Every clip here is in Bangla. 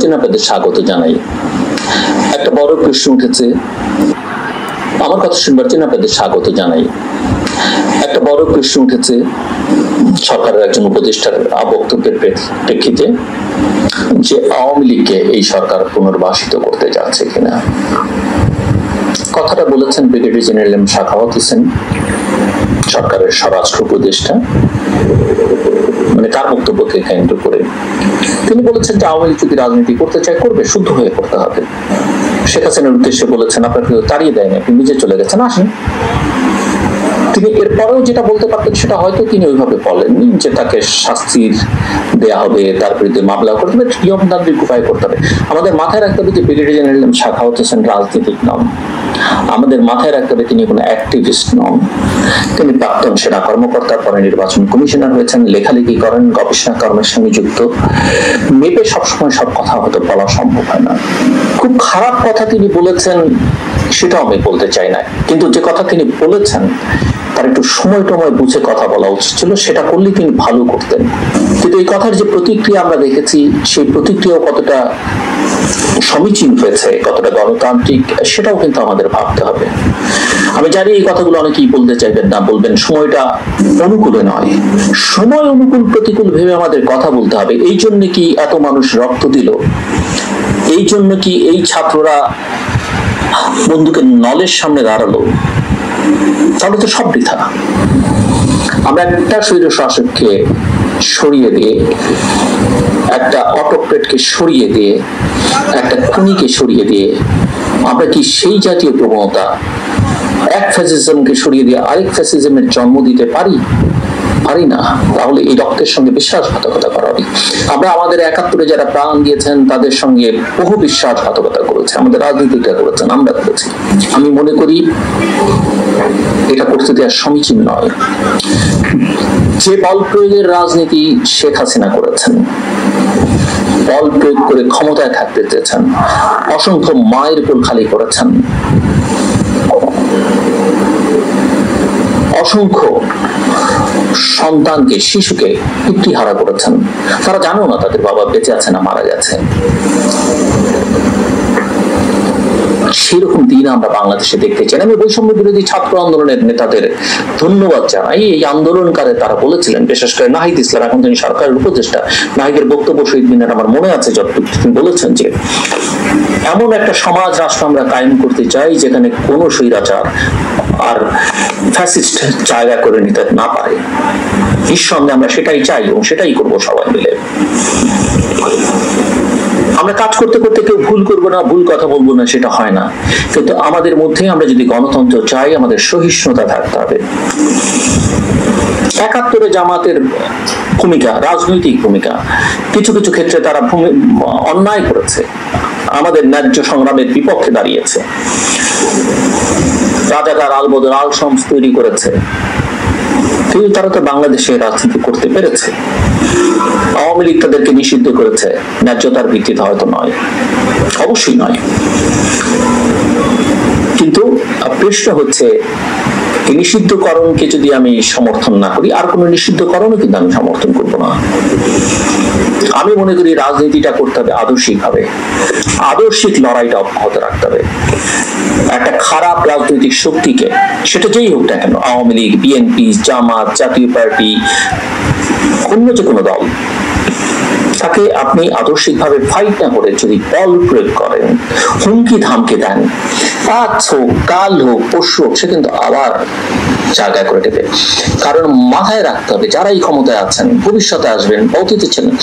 জন্য আপনাদের স্বাগত জানাই। একটা বড় প্রশ্ন উঠেছে, আমার কথা শুনবার জন্য আপনাদের স্বাগত জানাই। একটা বড় প্রশ্ন উঠেছে সরকারের একজন উপদেষ্টার বক্তব্যের প্রেক্ষিতে যে আওয়ামী লীগকে এই সরকার পুনর্বাসিত করতে যাচ্ছে কিনা। কথাটা বলেছেন brigadier general M Sakhawat Hossain, সরকারের স্বরাষ্ট্র উপদেষ্টা। মানে তার বক্তব্যকে কেন্দ্র করে তিনি বলেছেন যে আওয়ামী লীগ যদি রাজনীতি করতে চায় করবে, শুদ্ধ হয়ে করতে হবে। শেখ হাসিনার উদ্দেশ্যে বলেছেন আপনাকে তাড়িয়ে দেয়নি, আপনি নিজে চলে গেছেন, আসেন। তিনি এরপরেও যেটা বলতে পারতেন সেটা হয়তো তিনি ওইভাবে বলেননি যে তাকে শাস্তির দেয়া হবে, তার বিরুদ্ধে মামলা করতে হবে, নিয়মতান্ত্রিক উপায় করতে হবে। আমাদের মাথায় রাখতে হবে যে ব্রিগেডিয়ার জেনারেল সাখাওয়াত হোসেন রাজনীতিক নন, আমাদের মাথায় রাখতে হবে তিনি কোনো অ্যাক্টিভিস্ট নন। তিনি প্রাক্তন সেনা কর্মকর্তা, পরে নির্বাচন কমিশনার হয়েছেন, লেখালেখি করেন, গবেষণা কর্মের সঙ্গে যুক্ত। মেপে সবসময় সব কথা হয়তো বলা সম্ভব হয় না। খুব খারাপ কথা তিনি বলেছেন সেটাও আমি বলতে চাই না, কিন্তু যে কথা তিনি বলেছেন তার একটু সময় টময় বুঝে কথা বলা উচিত ছিল, সেটা করলে তিনি ভালো করতেন। কিন্তু এই কথার যে প্রতিক্রিয়া আমরা দেখেছি, সেই প্রতিক্রিয়াও কতটা সমীচীন হয়েছে, কতটা গণতান্ত্রিক, সেটাও কিন্তু আমাদের ভাবতে হবে। আমি জানি এই কথাগুলো অনেকেই বলতে চাইবেন না, বলবেন সময়টা অনুকূলে নয়। সময় অনুকূল প্রতিকূল ভেবে আমাদের কথা বলতে হবে। এই জন্য কি এত মানুষ রক্ত দিল? এই জন্য কি এই ছাত্ররা বন্দুকের নলের সামনে দাঁড়ালো? তাহলে তো সব বৃথা। আমরা একটা স্বৈর শাসককে সরিয়ে দিয়ে, একটা অটোক্রেটকে সরিয়ে দিয়ে, একটা খুনিকে সরিয়ে দিয়ে আমরা কি সেই জাতীয় প্রবণতা, এক ফ্যাসিজমকে সরিয়ে দিয়ে আরেক ফ্যাসিজমের জন্ম দিতে পারি? পারি না। তাহলে এই রক্তের সঙ্গে বিশ্বাসঘাতকতা করা হবে। আমরা আমাদের ৭১ যারা প্রাণ দিয়েছেন তাদের সঙ্গে বহু বিশ্বাসঘাতকতা করেছে, আমাদের রাজনীতিটা করেছেন, আমরা করেছি। আমি মনে করি এটা করতে দেওয়া সমীচীন নয়। যে বল প্রয়োগের রাজনীতি শেখ হাসিনা করেছেন, বল প্রয়োগ করে ক্ষমতায় থাকতে চেয়েছেন, অসংখ্য মায়ের কোল খালি করেছেন, অসংখ্য সন্তানকে, শিশুকে পিতৃহারা করেছেন। তারা জানো না তাদের বাবা বেঁচে আছে না মারা গেছে। সেরকম দিন আমরা বাংলাদেশে দেখতে চাই। আমি বৈষম্য বিরোধী ছাত্র আন্দোলনের নেতাদের ধন্যবাদ জানাই। এই আন্দোলনকারে তারা বলেছিলেন, বিশেষ করে নাহিদ ইসলাম, এখন তিনি সরকারের উপদেষ্টা, নাহিদের বক্তব্য শহীদ মিনার আমার মনে আছে যতটুকু, তিনি বলেছেন যে এমন একটা সমাজ রাষ্ট্র আমরা কায়েম করতে চাই যেখানে কোনো স্বৈরাচার আর ফ্যাসিস্ট জায়গা করে নিতে না পারে। নিঃসন্দেহে আমরা সেটাই চাই এবং সেটাই করবো সবাই মিলে। আমরা কাজ করতে করতে কেউ ভুল করবো না, ভুল কথা বলবো না, সেটা হয় না। কিন্তু আমাদের মধ্যে আমরা যদি গণতন্ত্র চাই, আমাদের সহিষ্ণুতা থাকতে হবে। ৭১ জামাতের ভূমিকা, রাজনৈতিক ভূমিকা, কিছু কিছু ক্ষেত্রে তারা অন্যায় করেছে, আমাদের ন্যায্য সংগ্রামের বিপক্ষে দাঁড়িয়েছে, রাজাকার আলবদর আল শমস তৈরি করেছে, কিন্তু তারা তো বাংলাদেশে রাজনীতি করতে পেরেছে। আওয়ামী লীগ তাদেরকে নিষিদ্ধ করেছে, ন্যায্যতার ভিত্তিতে হয়তো নয়, অবশ্যই নয়। কিন্তু প্রশ্ন হচ্ছে এই নিষিদ্ধকরণকে যদি আমি সমর্থন না করি, আর কোন নিষিদ্ধকরণও কিন্তু আমি সমর্থন করবো না। আমি মনে করি রাজনীতিটা করতে হবে আদর্শিক ভাবে, আদর্শিক লড়াইটা অব্যাহত রাখতে হবে। একটা খারাপ রাজনৈতিক শক্তিকে, সেটা যেই হোক না কেন, আওয়ামী লীগ, বিএনপি, জামাত, জাতীয় পার্টি, অন্য যে কোনো দল, তাকে আপনি আদর্শিকভাবে ফাইট না করে যদি বল প্রয়োগ করেন, হুমকি ধামকে দেন, আজ হোক, কাল হোক, পরশু হোক, সে কিন্তু আবার জায়গা করে দেবে। কারণ মাথায় রাখতে হবে, যারা এই ক্ষমতায় আছেন, ভবিষ্যতে আসবেন, অতীতে ছিলেন,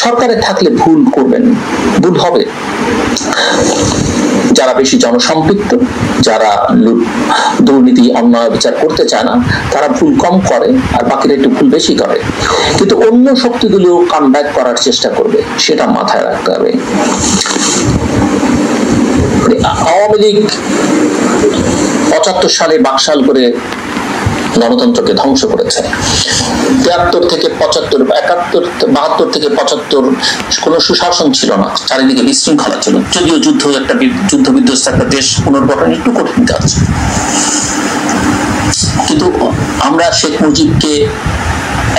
সরকারে থাকলে ভুল করবেন, ভুল হবে। যারা বেশি জনসম্পৃক্ত, যারা দুর্নীতি, অন্যায় বিচার করতে চায় না, তারা ভুল কম করে আর বাকিরা একটু ভুল বেশি করে। কিন্তু অন্য শক্তিগুলো কাম ব্যাক করার চেষ্টা করবে, সেটা মাথায় রাখতে হবে। আওয়ামী লীগ ৭৫ সালে বাকশাল করে গণতন্ত্রকে ধ্বংস করেছে। ৭৩ থেকে ৭৫, ৭১, ৭২ থেকে ৭৫ কোন সুশাসন ছিল না, চারিদিকে বিশৃঙ্খলা ছিল। যদিও যুদ্ধ বিধ্বস্ত একটা দেশ পুনর্গঠন একটু কঠিন কাজ, কিন্তু আমরা শেখ মুজিবকে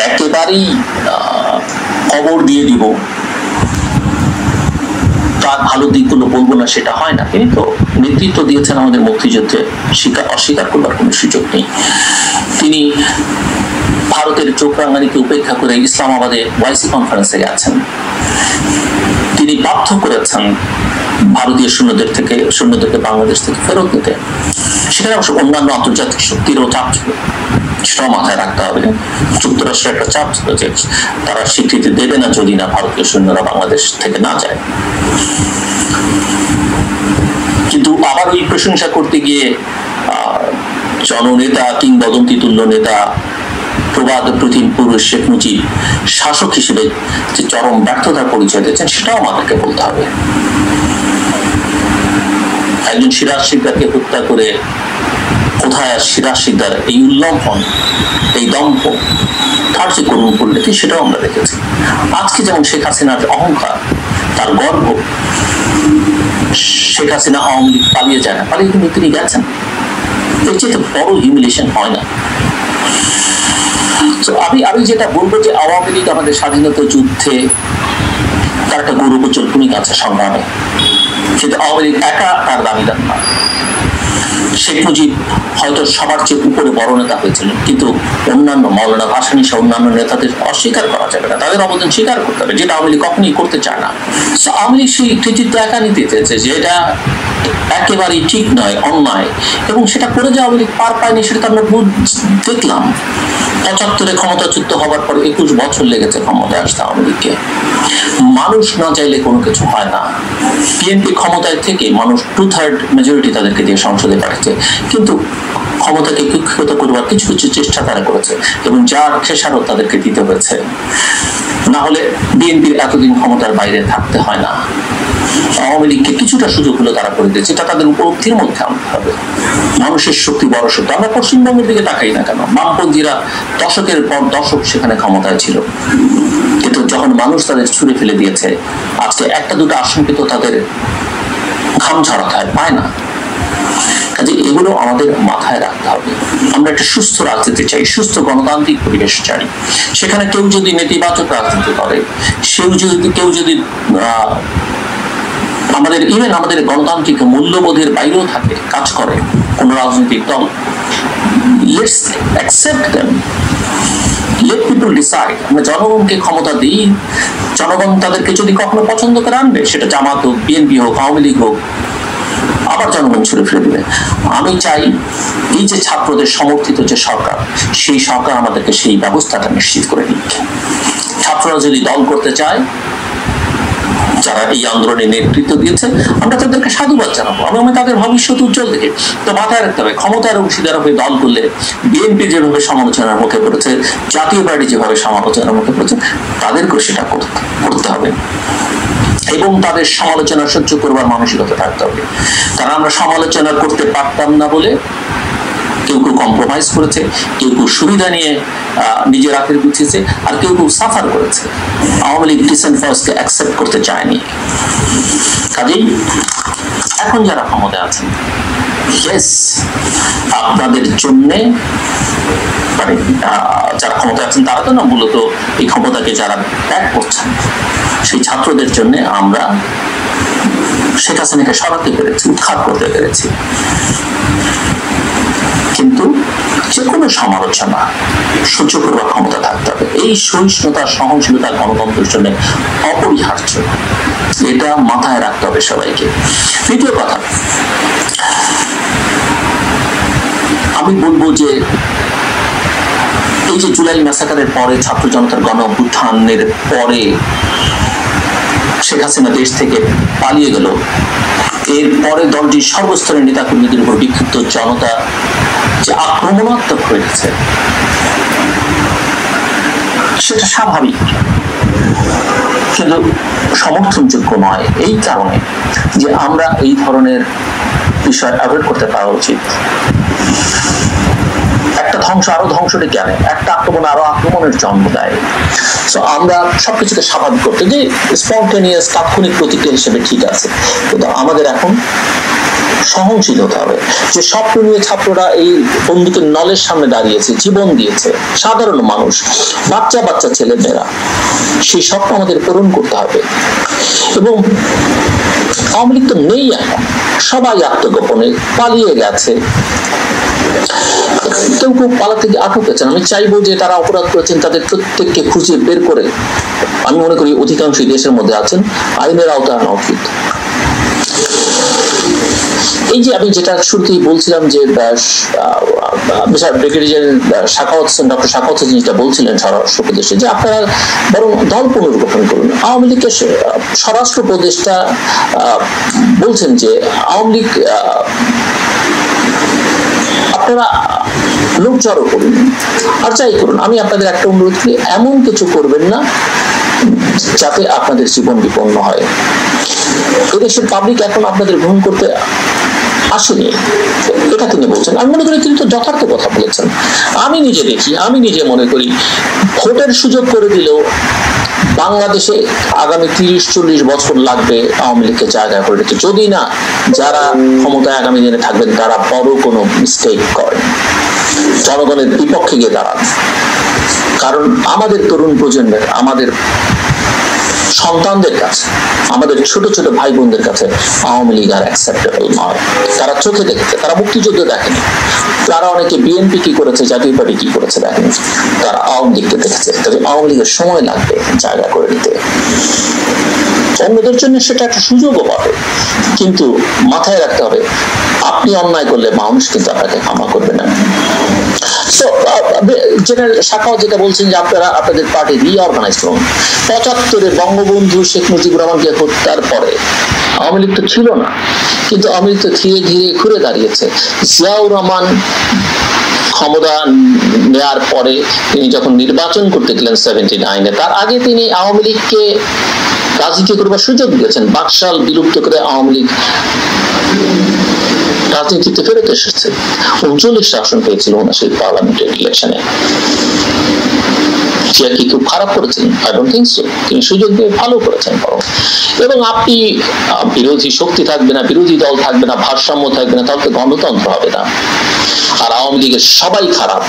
একেবারেই কবর দিয়ে দিব তার ভালো দিকগুলো বলবো না সেটা হয় না, তিনি তো নেতৃত্ব দিয়েছেন আমাদের মুক্তিযুদ্ধে, অস্বীকার করবার কোনো সুযোগ নেই। তিনি ভারতের চোখ রাঙানিকে উপেক্ষা করে ইসলামাবাদে ওয়াইসি কনফারেন্সে গেছেন, তিনি বাধ্য করেছেন ভারতীয় সৈন্যদেরকে বাংলাদেশ থেকে ফেরত নিতে। সেখানে অবশ্য অন্যান্য আন্তর্জাতিক শক্তিরও চাপ ছিল, সেটাও মাথায় রাখতে হবে। যুক্তরাষ্ট্রের একটা চাপ ছিল যে তারা স্বীকৃতি দেবে না যদি না ভারতীয় সৈন্যরা বাংলাদেশ থেকে না যায়। কিন্তু আবার ওই প্রশংসা করতে গিয়ে জননেতা, কিংবদন্তি তুল্য নেতা, প্রবাদ প্রতিম পুরুষ শেখ মুজিব শাসক হিসেবে যে চরম ব্যর্থতার পরিচয় দিয়েছেন সেটাও আমাদেরকে বলতে হবে। একজন সিরাজ শিকদারকে হত্যা করে কোথায় সিরাজ শিকদার এই উল্লঙ্ঘন, এই দম্ভ, তার যে করুণ পরিণতি সেটাও আমরা দেখেছি। আজকে যেমন শেখ হাসিনার অহংকার, তার গর্ব, শেখ হাসিনা আওয়ামী লীগ পালিয়ে যায় না, পালিয়ে কিন্তু তিনি গেছেন, এর চেয়ে বড় হিউমিলিয়েশন হয় না। আমি যেটা বলবো যে আওয়ামী লীগ আমাদের স্বাধীনতা যুদ্ধে তার একটা গৌরবোজ্জ্বল ভূমিকা আছে সংগ্রামে, কিন্তু আওয়ামী লীগ একা তার দাবিদার না। শেখ মুজিব হয়তো সবার চেয়ে উপরে বড় নেতা হয়েছিলেন, কিন্তু অন্যান্য মৌলানা ভাসানী সহ অন্যান্য নেতাদের অস্বীকার করা যাবে না, তাদের অবদান স্বীকার করতে হবে, যেটা আওয়ামী লীগ কখনই করতে চায় না। আওয়ামী লীগ সেই কৃতিত্ব একা নিতে চেয়েছে, যে এটা একেবারেই ঠিক নয়, অন্যায়, এবং সেটা করে যে আওয়ামী লীগ পার পায়নি সেটা তো আমরা দেখলাম। ৭৫ ক্ষমতাচ্যুত হবার পর ২১ বছর লেগেছে ক্ষমতায় আসতে আওয়ামী লীগকে। মানুষ না চাইলে কোনো কিছু হয় না। বিএনপি ক্ষমতায় থেকে মানুষ 2/3 মেজরিটি তাদেরকে দিয়ে সংসদে পাঠিয়েছে, কিন্তু ক্ষমতাকে কুক্ষিগত করবার কিছু কিছু চেষ্টা তারা করেছে, এবং যার খেসারত তাদেরকে দিতে হয়েছে। না হলে বিএনপির এতদিন ক্ষমতার বাইরে থাকতে হয় না। আওয়ামী লীগকে কিছুটা সুযোগ হলো তারা করে দিয়েছে, এটা তাদের উপলব্ধির মধ্যে আনতে হবে। মানুষের শক্তি বড় শক্তি। আমরা পশ্চিমবঙ্গের দিকে তাকাই না কেন, বামপন্থীরা দশকের পর দশক সেখানে ক্ষমতায় ছিল, কিন্তু যখন মানুষ তাদের ছুঁড়ে ফেলে দিয়েছে, আজকে একটা দুটো আসন কিন্তু তাদের ঘাম ঝরাতে হয়, পায় না। কাজে এগুলো আমাদের মাথায় রাখতে হবে। আমরা একটা সুস্থ রাজনীতি চাই, সুস্থ গণতান্ত্রিক পরিবেশ চাই। সেখানে কেউ যদি নেতিবাচক রাজনীতি করে, কেউ যদি আমাদের গণতান্ত্রিক মূল্যবোধের বাইরেও থাকে, কাজ করে কোন রাজনৈতিক দল, let's accept them, late people decide. আমরা জনগণকে ক্ষমতা দিই, জনগণ তাদেরকে যদি কখনো পছন্দ করে আনবে, সেটা জামাত হোক, বিএনপি হোক, আওয়ামী লীগ হোক, আবার জনগণ ছুড়ে ফেলে দিবে। আমি চাই এই যে ছাত্রদের সমর্থিত যে সরকার, সেই সরকার আমাদেরকে সেই ব্যবস্থাটা নিশ্চিত করে দিক। ছাত্ররা যদি দল করতে চায়, যারা এই আন্দোলনে নেতৃত্ব দিয়েছে, আমরা তাদেরকে সাধুবাদ জানাবো, আমি তাদের ভবিষ্যৎ উজ্জ্বল দেখি। তো মাথায় রাখতে হবে, ক্ষমতার অংশীদার হয়ে দল করলে বিএনপি যেভাবে সমালোচনার মুখে পড়েছে, জাতীয় পার্টি যেভাবে সমালোচনার মুখে পড়েছে, তাদেরকেও সেটা করতে হবে, এবং তাদের সমালোচনা সহ্য করবার মানসিকতা থাকতে হবে। কারণ আমরা সমালোচনা করতে পারতাম না বলে কেউ কেউ কম্প্রোমাইজ করেছে, কেউ কেউ সুবিধা নিয়ে নিজের আখের গুছিয়েছে, আর কেউ কেউ সাফার করেছে। আওয়ামী লীগ ডিসেন্ট ফোর্সকে অ্যাকসেপ্ট করতে চায়নি। কাজেই এখন যারা ক্ষমতায় আছেন, আপনাদের জন্য, মানে যারা ক্ষমতায় আছেন তারা তো না, মূলত এই ক্ষমতাকে যারা ত্যাগ করছেন, সেই ছাত্রদের জন্য আমরা শেখ হাসিনাকে সরাতে পেরেছি, উৎখাত করতে পেরেছি। কিন্তু যে কোনো সমালোচনা সহ্য করবার ক্ষমতা থাকতে হবে। এই সহিষ্ণুতা, সহনশীলতা গণতন্ত্রের জন্য অপরিহার্য, এটা মাথায় রাখতে হবে সবাইকে। দ্বিতীয় কথা, আমি বলবো যে এই যে জুলাই ম্যাসাকারের পরে, ছাত্র জনতার গণ অভ্যুত্থানের পরে শেখ হাসিনা দেশ থেকে পালিয়ে গেল, এরপরে দলটির সর্বস্তরের নেতা কর্মীদের উপর বিক্ষিপ্ত জনতা যে আক্রমণাত্মক হয়েছে, সেটা স্বাভাবিক, কিন্তু সমর্থনযোগ্য নয়। এই কারণে যে আমরা এই ধরনের বিষয় অ্যাভয়েড করতে পারা উচিত। একটা ধ্বংস আরো ধ্বংস ডেকে আনে, একটা আক্রমণ আরো আক্রমণের জন্ম দেয়। তো আমরা সবকিছুকে স্বাভাবিক করতে, যে স্পন্টেনিয়াস তাৎক্ষণিক প্রতিক্রিয়া হিসেবে ঠিক আছে, কিন্তু আমাদের এখন সহনশীল হতে হবে। যে স্বপ্ন নিয়ে ছাত্ররা এই বন্দুকের নলের সামনে দাঁড়িয়েছে, জীবন দিয়েছে, সাধারণ মানুষ, বাচ্চা বাচ্চা ছেলেমেয়েরা, সেই স্বপ্ন আমাদের পূরণ করতে হবে। এবং আওয়ামী লীগ তো নেই এখন, সবাই আত্মগোপনে পালিয়ে গেছে। কেউ কেউ পালাতে গিয়ে আটক হয়েছেন। আমি চাইবো যে তারা অপরাধ করেছেন তাদের প্রত্যেককে খুঁজে বের করে, আমি মনে করি অধিকাংশই দেশের মধ্যে আছেন, আইনের আওতায় আনা উচিত। এই যে আমি যেটা শুরুতেই বলছিলাম যে ব্রিগেডিয়ার শাখাওয়াত হোসেন, ডক্টর শাখাওয়াত হোসেন যেটা বলছিলেন স্বরাষ্ট্র উপদেষ্টা, যে আপনারা বরং দল পুনর্গঠন করুন। আওয়ামী লীগের স্বরাষ্ট্র উপদেষ্টা বলছেন যে আওয়ামী লীগ আপনারা লোক জড়ো করুন আর যাই করুন, আমি আপনাদের একটা অনুরোধ করি, এমন কিছু করবেন না যাতে আপনাদের জীবন বিপন্ন হয়। এদেশের পাবলিক এখন আপনাদের গ্রহণ করতে আসেনি, এটা তিনি বলছেন। আমি মনে করি তিনি তো যথার্থ কথা বলেছেন। আমি নিজে দেখি, আমি নিজে মনে করি ভোটের সুযোগ করে দিলেও বাংলাদেশে আগামী 30-40 বছর লাগবে আওয়ামী লীগকে জায়গা করে দিতে, যদি না যারা ক্ষমতায় আগামী দিনে থাকবেন তারা বড় কোনো মিস্টেক করেন, জনগণের বিপক্ষে গিয়ে দাঁড়ান। কারণ আমাদের তরুণ প্রজন্মের, আমাদের সন্তানদের কাছে, আমাদের ছোট ছোট ভাই বোনদের কাছে আওয়ামী লীগ আর অ্যাকসেপ্টেবল নয়। তারা চোখে দেখেছে, তারা মুক্তিযুদ্ধ দেখেনি, তারা অনেকে বিএনপি কি করেছে, জাতীয় পার্টি কি করেছে দেখেনি, তারা আওয়ামী লীগকে দেখেছে। তবে আওয়ামী লীগের সময় লাগবে জায়গা করে নিতে। অন্যদের জন্য সেটা একটা সুযোগও পাবে, কিন্তু মাথায় রাখতে হবে আপনি অন্যায় করলে মানুষ কিন্তু আপনাকে ক্ষমা করবে না। জেনারেল শাখাও যেটা বলছেন যে আপনারা আপনাদের পার্টি রিঅর্গানাইজ করুন। 75-এ বঙ্গবন্ধু শেখ মুজিবুর রহমানকে হত্যার পরে আওয়ামী লীগ তো ছিল না, কিন্তু আওয়ামী লীগ তো ধীরে ধীরে ঘুরে দাঁড়িয়েছে। জিয়াউর রহমান ক্ষমতা নেওয়ার পরে তিনি যখন নির্বাচন করতে গেলেন 79-এ, তার আগে তিনি আওয়ামী লীগকে রাজনীতি করবার সুযোগ দিয়েছেন। বাকশাল বিলুপ্ত করে আওয়ামী লীগ রাজনীতিতে ফেরত এসেছে। 39 আসন পেয়েছিল সেই পার্লামেন্টের ইলেকশনে। কি খুব খারাপ করেছেন? I don't think so. তিনি সুযোগ দিয়ে ভালো করেছেন বরং। এবং আপনি বিরোধী শক্তি থাকবে না, বিরোধী দল থাকবে না, ভারসাম্য থাকবে না, তাহলে গণতন্ত্র হবে না। আর আওয়ামী লীগের সবাই খারাপ,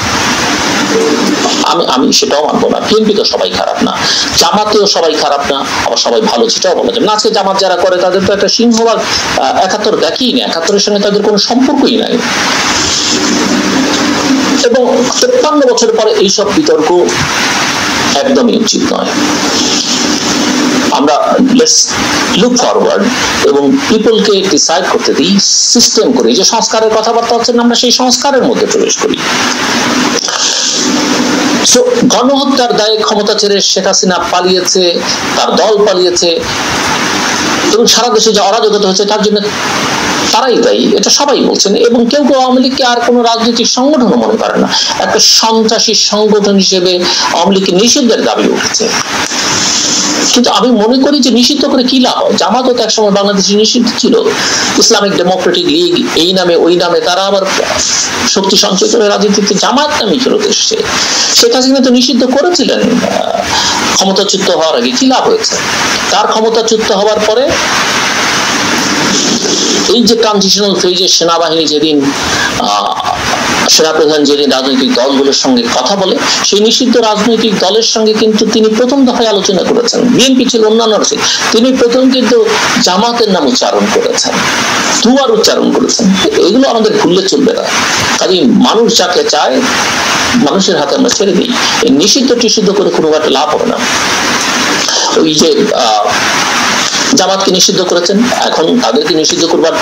আমি সেটাও মানবো না। বিএনপি তো সবাই খারাপ না, জামাতেও সবাই খারাপ না, আবার সবাই ভালো, সেটাও বলা যাবে না। আজকে জামাত যারা করে তাদের তো একটা সিংহভাগ 71 দেখেই না, 71-এর সঙ্গে তাদের কোনো সম্পর্কই নাই। এবং 53 বছর পরে এইসব বিতর্ক একদমই উচিত নয়। আমরা লেটস লুক ফরওয়ার্ড এবং পিপলকে ডিসাইড করতে দিই, সিস্টেম করি। যে সংস্কারের কথাবার্তা হচ্ছে না, আমরা সেই সংস্কারের মধ্যে প্রবেশ করি। গণহত্যার দায়ে ক্ষমতা ছেড়ে শেখ হাসিনা পালিয়েছে, তার দল পালিয়েছে, এবং সারা দেশে যে অরাজকতা হচ্ছে তার জন্য তারাই দায়ী, এটা সবাই বলছেন। এবং কেউ কেউ আওয়ামী লীগকে আর কোনো রাজনৈতিক সংগঠনও মনে করে না, একটা সন্ত্রাসী সংগঠন হিসেবে আওয়ামী লীগকে নিষিদ্ধের দাবি উঠেছে। কিন্তু আমি মনে করি যে নিষিদ্ধ করে কি লাভ হয়? জামাতও তো একসময় বাংলাদেশে নিষিদ্ধ ছিল, ইসলামিক ডেমোক্রেটিক লীগ এই নামে ওই নামে, তারা আবার শক্তি সঞ্চয় করে রাজনীতিতে জামাত নামে ফেরত এসছে। শেখ হাসিনা তো নিষিদ্ধ করেছিলেন ক্ষমতাচ্যুত হওয়ার আগে, কি লাভ হয়েছে? তার ক্ষমতাচ্যুত হওয়ার পরে এই যে ট্রানজিশনাল ফেজে সেনাবাহিনী যেদিন সেনাপ্রধান যেদিন রাজনৈতিক দলগুলোর সঙ্গে কথা বলে, সেই নিষিদ্ধ রাজনৈতিক দলের সঙ্গে কিন্তু তিনি প্রথম দফায় আলোচনা করেছেন। বিএনপি ছিল, অন্যান্য ছিল, তিনি প্রথম কিন্তু জামাতের নাম উচ্চারণ করেছেন, দুবার উচ্চারণ করেছেন। এগুলো আমাদের ভুললে চলবে না। কাজে মানুষ যাকে চায় মানুষের হাতে আমরা ছেড়ে দিই। এই নিষিদ্ধ টিষিদ্ধ করে কোনো একটা লাভ হবে না। ওই যে জামাতকে নিষিদ্ধ করেছেন, এখন তাদেরকে নিষিদ্ধ করবার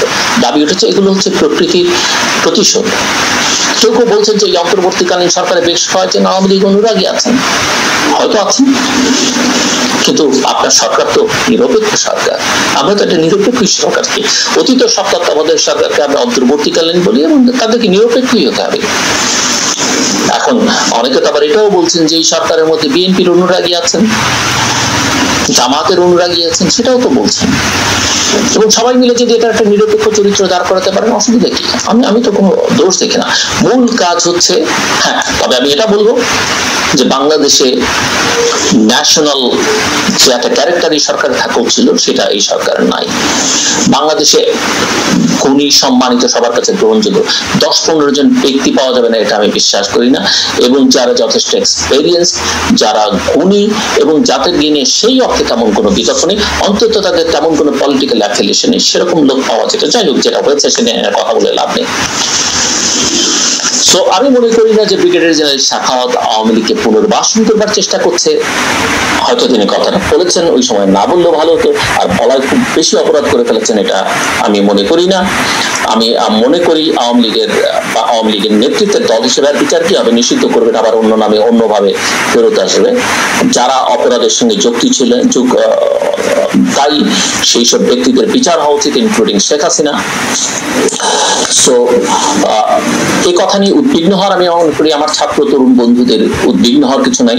দাবি উঠেছে, এগুলো হচ্ছে প্রকৃতির প্রতিশোধ। কেউ কেউ বলছেন যে অন্তর্বর্তীকালীন সরকারে বেশ কয়েকজন আওয়ামী লীগ অনুরাগী আছেন, হয়তো আছেন, কিন্তু আপনার সরকার তো নিরপেক্ষ সরকার। আমরা তো একটা নিরপেক্ষ সরকারকে, অতীত তত্ত্বাবধায়ক সরকারকে আমরা অন্তর্বর্তীকালীন বলি, এবং তাদেরকে নিরপেক্ষই হতে হবে। এখন অনেকে তো আবার এটাও বলছেন যে এই সরকারের মধ্যে বিএনপির অনুরাগী আছেন, জামাতের অনুরাগী আছেন সেটাও তো বলছেন, এবং সবাই মিলে যদি এটা একটা নিরপেক্ষ চরিত্র দাঁড় করাতে পারেন অসুবিধা কি? আমি তো কোনো দোষ দেখি না। মূল কাজ হচ্ছে, হ্যাঁ তবে আমি এটা বলবো যে বাংলাদেশে ন্যাশনাল যে একটা ক্যারেক্টারই সরকার থাকা ছিল সেটা এই সরকারের নাই। বাংলাদেশে গুণী সম্মানিত সবার কাছে গ্রহণযোগ্য 10-15 জন ব্যক্তি পাওয়া যাবে না এটা আমি বিশ্বাস করি না, এবং যারা যথেষ্ট এক্সপেরিয়েন্স, যারা গুণী এবং যাদের নিয়ে সেই অর্থে তেমন কোনো বিতর্ক নেই, অন্তত তাদের তেমন কোনো পলিটিক্যাল অ্যাফিলিয়েশন নেই, সেরকম লোক পাওয়া যেত। যাই হোক, যেটা হয়েছে সেটা কথা বলে লাভ নেই। সো আমি মনে করি না যে ব্রিগেডিয়ার জেনারেল সাখাওয়াত আওয়ামী লীগকে পুনর্বাসন করবার চেষ্টা করছে। হয়তো তিনি কথাটা বলেছেন, ওই সময় না বললেও ভালো হতো, আর বলায় খুব বেশি অপরাধ করে ফেলেছেন এটা আমি মনে করি না। আমি মনে করি আওয়ামী লীগের নেতৃত্বের দল হিসেবে আর বিচার কি হবে, নিষিদ্ধ করবেন, আবার অন্য নামে অন্যভাবে ফেরত আসবে। যারা অপরাধের সঙ্গে যুক্ত ছিলেন তাই সেই সব ব্যক্তিদের বিচার হওয়া উচিত, ইনক্লুডিং শেখ হাসিনা। সো এই কথা নিয়ে উদ্বিগ্ন হওয়ার আমি মনে করি আমার ছাত্র তরুণ বন্ধুদের উদ্বিগ্ন হওয়ার কিছু নাই।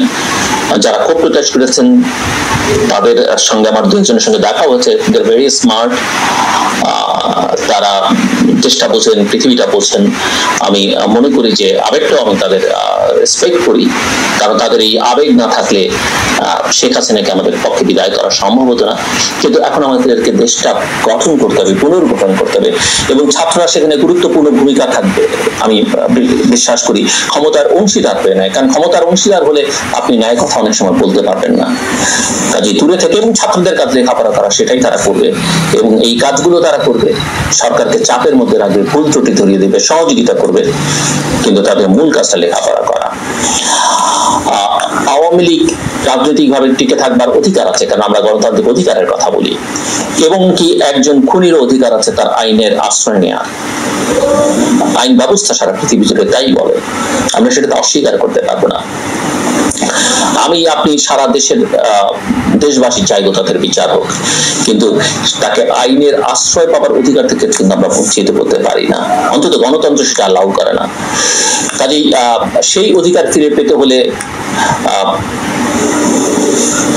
যারা কোপ প্রোটেস্ট করেছেন তাদের সঙ্গে আমার দুজনের সঙ্গে দেখা হয়েছে, দে ভেরি স্মার্ট, তারা দেশটা বোঝেন, পৃথিবীটা বোঝেন। আমি মনে করি যে আবেগটাও আমি তাদের রেসপেক্ট করি, কারণ তাদের এই আবেগ না থাকলে শেখ হাসিনাকে আমাদের পক্ষে বিদায় করা সম্ভব হতো না। কিন্তু এখন আমাদেরকে দেশটা গঠন করতে হবে, পুনর্গঠন করতে হবে, এবং ছাত্ররা সেখানে গুরুত্বপূর্ণ ভূমিকা থাকবে আমি বিশ্বাস করি। ক্ষমতার অংশীদার হয়ে নেয়, কারণ ক্ষমতার অংশীদার হলে আপনি ন্যায় কথা অনেক সময় বলতে পারবেন না। কাজে দূরে থেকে এবং ছাত্রদের কাজ লেখাপড়া করা, সেটাই তারা করবে, এবং এই কাজগুলো তারা করবে, সরকারকে চাপের মধ্যে রাখবে, ভুল ত্রুটি ধরিয়ে দেবে, সহযোগিতা করবে, কিন্তু তাদের মূল কাজটা লেখাপড়া করা। আওয়ামী লীগ রাজনৈতিকভাবে টিকে থাকবার অধিকার আছে, কারণ আমরা গণতান্ত্রিক অধিকারের কথা বলি, এবং কি একজন খুনির অধিকার আছে তার আইনের আশ্রয় নেওয়ার। আইন ব্যবস্থা সারা পৃথিবী জুড়ে তাই বলে, আমরা সেটা অস্বীকার করতে পারবো না। আমি আপনি সারা দেশবাসী চাইবো তাদের বিচার হোক, কিন্তু তাকে আইনের আশ্রয় পাবার অধিকার থেকে কিন্তু আমরা বঞ্চিত করতে পারি না, অন্তত গণতন্ত্র সেটা অ্যালাউ করে না। কাজেই সেই অধিকার ফিরে পেতে হলে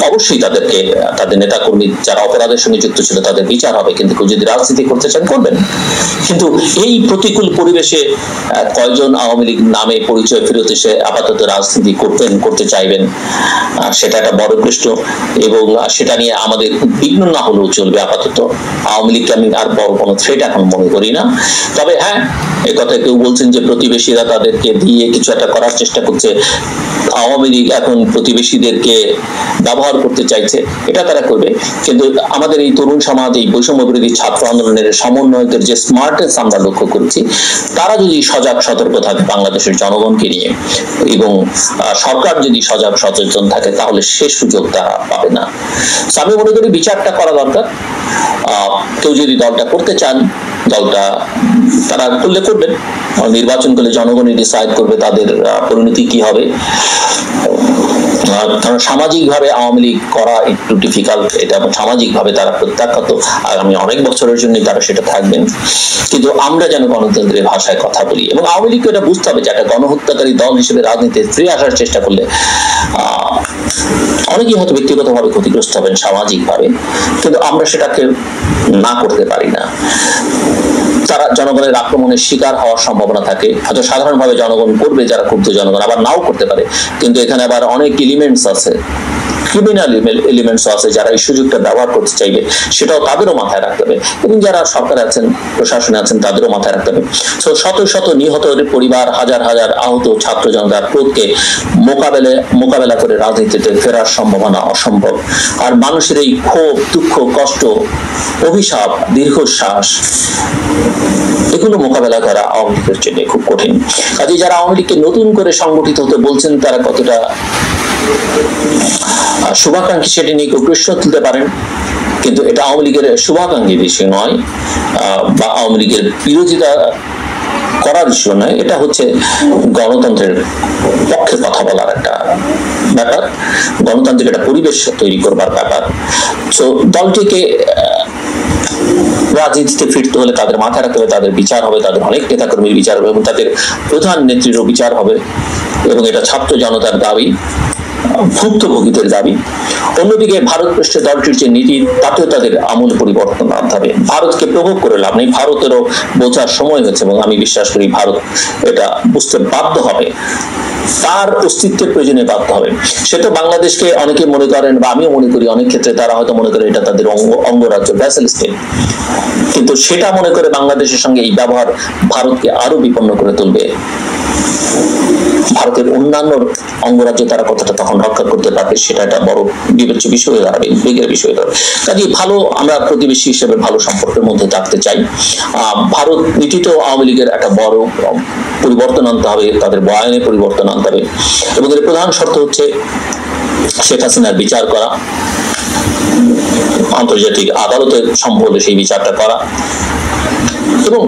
অবশ্যই তাদেরকে, তাদের নেতা কর্মী যারা অপরাধের সঙ্গে যুক্ত ছিল তাদের বিচার হবে, কিন্তু কেউ যদি রাজনীতি করতে চান করবেন। কিন্তু এই প্রতিকূল পরিবেশে কয়জন আওয়ামী লীগ নামে পরিচয় ফেরত এসে আপাতত রাজনীতি করতে চাইবেন, সেটা একটা বড় প্রশ্ন, এবং সেটা নিয়ে আমাদের উদ্বিগ্ন না হলেও চলবে। আপাতত আওয়ামী লীগকে আমি আর বড় কোনো থ্রেট এখন মনে করি না। তবে হ্যাঁ, এই কথা কেউ বলছেন যে প্রতিবেশীরা তাদেরকে দিয়ে কিছু একটা করার চেষ্টা করছে, আওয়ামী লীগ এখন প্রতিবেশীদেরকে ব্যবহার করতে চাইছে, এটা তারা করবে। কিন্তু আমাদের এই তরুণ সমাজ, এই বৈষম্য বিরোধী ছাত্র আন্দোলনের সমন্বয়কের যে স্মার্টনেস আমরা লক্ষ্য করছি, তারা যদি সজাগ সতর্ক থাকে বাংলাদেশের জনগণকে নিয়ে, এবং সরকার যদি সজাগ সচেতন থাকে, তাহলে সে সুযোগ তারা পাবে না। আমি মনে করি বিচারটা করা দরকার। কেউ যদি দলটা করতে চান, দলটা তারা করলে করবেন, নির্বাচন করলে জনগণই ডিসাইড করবে তাদের পরিণতি কি হবে। কারণ সামাজিক ভাবে আওয়ামী লীগ করা একটু ডিফিকাল্ট, এটা সামাজিক ভাবে তারা প্রত্যাখ্যাত, আগামী অনেক বছরের জন্য তারা সেটা থাকবেন। কিন্তু আমরা যেন গণতন্ত্রের ভাষায় কথা বলি, এবং আওয়ামী লীগকে এটা বুঝতে হবে যে একটা গণহত্যাকারী দল হিসেবে রাজনীতিতে ফিরে আসার চেষ্টা করলে অনেকেই হয়তো ব্যক্তিগতভাবে ক্ষতিগ্রস্ত হবেন সামাজিকভাবে, কিন্তু আমরা সেটাকে না করতে পারি না। তারা জনগণের আক্রমণের শিকার হওয়ার সম্ভাবনা থাকে, হয়তো সাধারণভাবে জনগণ করবে, যারা ক্ষুব্ধ জনগণ, আবার নাও করতে পারে। কিন্তু এখানে আবার অনেক এলিমেন্টস আছে, ক্রিমিনাল এলিমেন্টস আছে, যারা এই সুযোগটা ব্যবহার করতে চাইবে, সেটাও তাদেরও মাথায় রাখতে হবে, এবং যারা সরকারে আছেন, প্রশাসনে আছেন, তাদেরও মাথায় রাখতে হবে। তো শত শত নিহত পরিবার, হাজার হাজার আহত ছাত্র জনতার ক্রোধকে মোকাবেলা করে রাজনীতিতে ফেরার সম্ভাবনা অসম্ভব। আর মানুষের এই ক্ষোভ, দুঃখ, কষ্ট, অভিশাপ, দীর্ঘশ্বাস, এগুলো মোকাবেলা করা আওয়ামী লীগের জন্য খুব কঠিন। কাজে যারা আওয়ামী লীগকে নতুন করে সংগঠিত হতে বলছেন, তারা কতটা শুভাকাঙ্ক্ষী সেটি নিয়ে কেউ প্রশ্ন তুলতে পারেন, কিন্তু এটা আওয়ামী লীগের শুভাকাঙ্ক্ষী বিষয় নয়, বা আওয়ামী লীগের বিরোধিতা করার ইস্যু নয়। এটা হচ্ছে গণতন্ত্রের পক্ষে কথা বলার একটা ব্যাপার, গণতান্ত্রিক একটা পরিবেশ তৈরি করবার ব্যাপার। তো দলটিকে রাজনীতিতে ফিরতে হলে তাদের মাথায় রাখতে হবে তাদের বিচার হবে, তাদের অনেক নেতাকর্মীর বিচার হবে, এবং তাদের প্রধান নেত্রীরও বিচার হবে, এবং এটা ছাত্র জনতার দাবি। ভুক্তভোগীদের দাবি। অন্যদিকে ভারত পৃষ্ঠে দলটির যে নীতি, তাতেও তাদের আমূল পরিবর্তন আনতে হবে। ভারতকে প্রভোগ করে লাভ নেই, ভারতেরও বোঝার সময় হয়েছে এবং আমি বিশ্বাস করি ভারত এটা বুঝতে বাধ্য হবে, তার অস্তিত্বের প্রয়োজনে বাধ্য হবে। সে তো বাংলাদেশকে অনেকে মনে করেন, বা আমিও মনে করি অনেক ক্ষেত্রে তারা হয়তো মনে করে এটা তাদের অঙ্গরাজ্য, ভ্যাসেল স্টেট, কিন্তু সেটা মনে করে বাংলাদেশের সঙ্গে এই ব্যবহার ভারতকে আরো বিপন্ন করে তুলবে। ভারতের অন্যান্য অঙ্গরাজ্য তারা কতটা তখন রক্ষা করতে পারবে সেটা একটা বড় বিবেচ্য বিষয় হয়ে দাঁড়াবে, উদ্বেগের বিষয় দাঁড়াবে। কাজে ভালো, আমরা প্রতিবেশী হিসেবে ভালো সম্পর্কের মধ্যে থাকতে চাই। ভারত নীতিতেও আওয়ামী লীগের একটা বড় পরিবর্তন আনতে হবে, তাদের বয়ানে পরিবর্তন আনতে হবে এবং এর প্রধান শর্ত হচ্ছে শেখ হাসিনার বিচার করা, আন্তর্জাতিক আদালতে সম্ভব হলে সেই বিচারটা করা এবং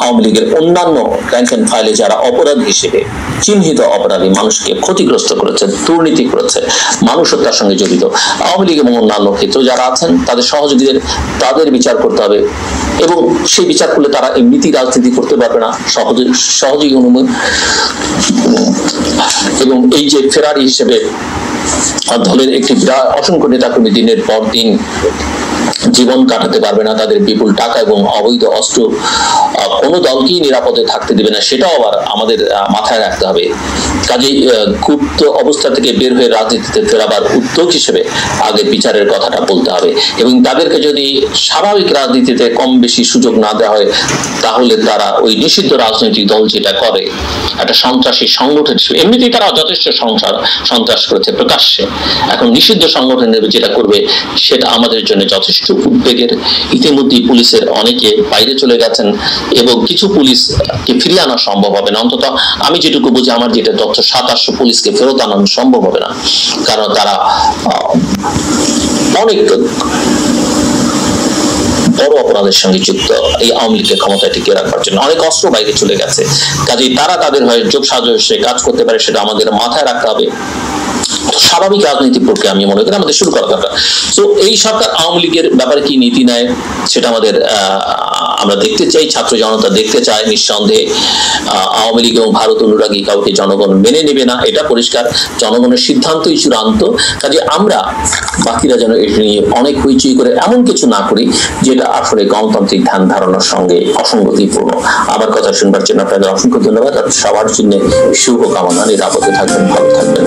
আওয়ামী লীগের অন্যান্য র্যাঙ্ক এন্ড ফাইলে যারা অপরাধ হিসেবে চিহ্নিত অপরাধী, মানুষকে ক্ষতিগ্রস্ত করেছে, দুর্নীতি করেছে, মানুষ হত্যার সঙ্গে জড়িত আওয়ামী লীগ এবং অন্যান্য ক্ষেত্রে যারা আছেন তাদের সহযোগীদের, তাদের বিচার করতে হবে এবং সেই বিচার করলে তারা এমনিতে রাজনীতি করতে পারবে না, সহজেই অনুমোদন এবং এই যে ফেরারি হিসেবে দলের একটি বিরাট অসংখ্য নেতাকর্মী দিনের পর দিন জীবন কাটাতে পারবে না, তাদের বিপুল টাকা এবং অবৈধ অস্ত্র কোনো দলকেই নিরাপদে থাকতে দিবে না, সেটাও আবার আমাদের মাথায় রাখতে হবে। কাজেই গুপ্ত অবস্থা থেকে বের হয়ে রাজনীতিতে ফেরাবার উদ্যোগ হিসেবে আগে বিচারের কথাটা বলতে হবে এবং তাদেরকে যদি স্বাভাবিক রাজনীতিতে কম বেশি সুযোগ না দেওয়া হয় তাহলে তারা ওই নিষিদ্ধ রাজনৈতিক দল যেটা করে একটা সন্ত্রাসী সংগঠন হিসেবে, এমনিতেই তারা যথেষ্ট সন্ত্রাস করেছে প্রকাশ্যে, এখন নিষিদ্ধ সংগঠন যেটা করবে সেটা আমাদের জন্য যথেষ্ট উদ্বেগের। ইতিমধ্যে পুলিশের অনেকে বাইরে চলে গেছেন এবং কিছু পুলিশকে ফিরিয়ে আনা সম্ভব হবে না, অন্তত আমি যেটুকু বুঝি, আমার যেটা তথ্য 700 পুলিশকে ফেরত আনানো সম্ভব হবে না, কারণ তারা অনেক বড় অপরাধের সঙ্গে যুক্ত এই আওয়ামী লীগের ক্ষমতায় টিকিয়ে রাখবার জন্য। অনেক অস্ত্র বাইরে চলে গেছে, কাজেই তারা তাদের হয়ে যোগ সাজসে কাজ করতে পারে, সেটা আমাদের মাথায় রাখতে হবে। স্বাভাবিক রাজনৈতিক প্রক্রিয়া আমি মনে করি আমাদের শুরু করা দরকার। তো এই সরকার আওয়ামী লীগের ব্যাপারে কি নীতি নেয় সেটা আমাদের আমরা দেখতে চাই, ছাত্র জনতা দেখতে চায়। নিঃসন্দেহে আওয়ামী লীগ এবং ভারত অনুরাগী কাউকে জনগণ মেনে নেবে না, এটা পরিষ্কার, জনগণের সিদ্ধান্তই চূড়ান্ত। কাজে আমরা বাকিরা যেন এটি নিয়ে অনেক হইচই করে এমন কিছু না করি যেটা আসলে গণতান্ত্রিক ধ্যান ধারণার সঙ্গে অসঙ্গতিপূর্ণ। আমার কথা শুনবার জন্য আপনাদের অসংখ্য ধন্যবাদ। সবার জন্য শুভ কামনা, নিরাপদে থাকবেন, ভালো থাকবেন।